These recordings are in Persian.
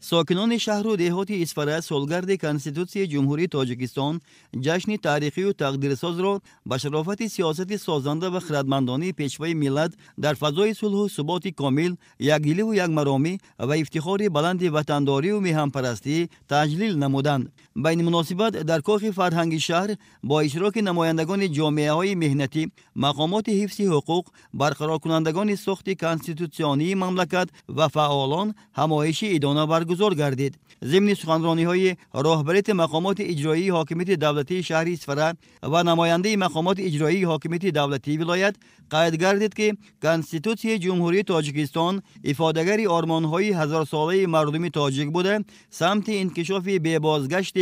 ساکنان شهر و دهات اسفره سالگرد کنستیتوسی جمهوری تاجیکستان جشن تاریخی و تقدیرساز را به شرافت سیاست سازنده و خردمندانه پیشوای ملت در فضای صلح و ثبات کامل، یکدلی و یکمرامی و افتخار بلند وطنداری و میهنپرستی تجلیل نمودند. بین مناسبت در کاخ فرهنگی شهر با اشتراک نمایندگان جامعه های مهنتی، مقامات حفظ حقوق، برقرار کنندگان ساخت کنستیتوسیونی مملکت و فعالان همایش ایدانه برگزار گردید. ضمن سخنرانی های راهبریت مقامات اجرایی حاکمیت دولتی شهر اسفره و نماینده مقامات اجرایی حاکمیت دولتی ولایت قید گردید که کنستیتوسی جمهوری تاجیکستان افادهگر آرمان‌های هزار ساله مردم تاجیک بوده، سمت انکشاف بی بازگشت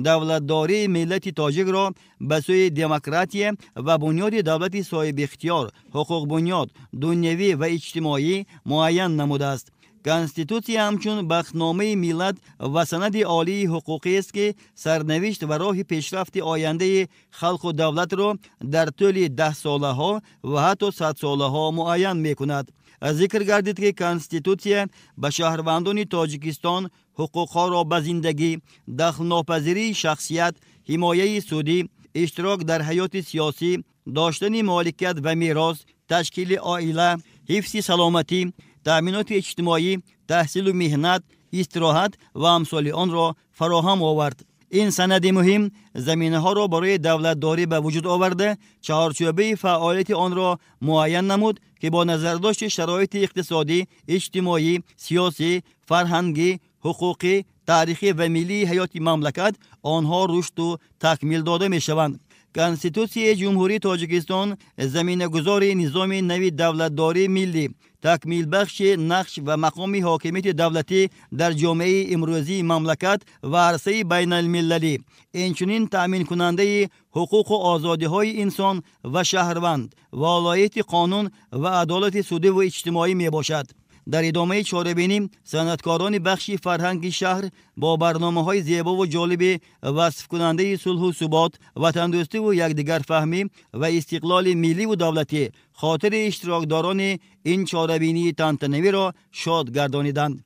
دولتداری ملت تاجیک را به سوی دموکراسی و بنیاد دولت صاحب اختیار، حقوق بنیاد، دنیوی و اجتماعی معین نموده است. کنستیتوسی همچون بختنامه ملت و سند عالی حقوقی است که سرنوشت و راه پیشرفت آینده خلق و دولت را در طول 10 ساله ها و حتی 100 ساله ها معین می کند. ذکر گردید که کنستیتوسی به شهروندان تاجیکستان حقوقها را به زندگی، دخل ناپذیری شخصیت، حمایه سودی، اشتراک در حیات سیاسی، داشتن مالکیت و میراث، تشکیل عائله، حفظ سلامتی، تأمینات اجتماعی، تحصیل و مهنت، استراحت و امثال آن را فراهم آورد. این سند مهم زمینه ها را برای دولتداری به وجود آورده، چهارچوبه فعالیت آن را معین نمود که با نظر داشت شرایط اقتصادی، اجتماعی، سیاسی، فرهنگی، حقوقی، تاریخی و ملی حیات مملکت آنها رشد و تکمیل داده می شوند. کنستیتوسی جمهوری تاجیکستان زمینه گذار نظام نوی دولتداری ملی، تکمیل بخش نقش و مقام حاکمیت دولتی در جامعه امروزی مملکت و عرصه بین المللی، اینچنین تأمین کننده حقوق و آزادی های انسان و شهروند، ولایت قانون و عدالت سودی و اجتماعی می باشد. در ادامه چاره‌بینی صنعتکاران بخش فرهنگی شهر با برنامه‌های زیبا و جالب وصف کننده صلح و ثبات، وطن‌دوستی و یکدیگر فهمی و استقلال ملی و دولتی خاطر اشتراکداران این چاره‌بینی تنتنوی را شاد گردانیدند.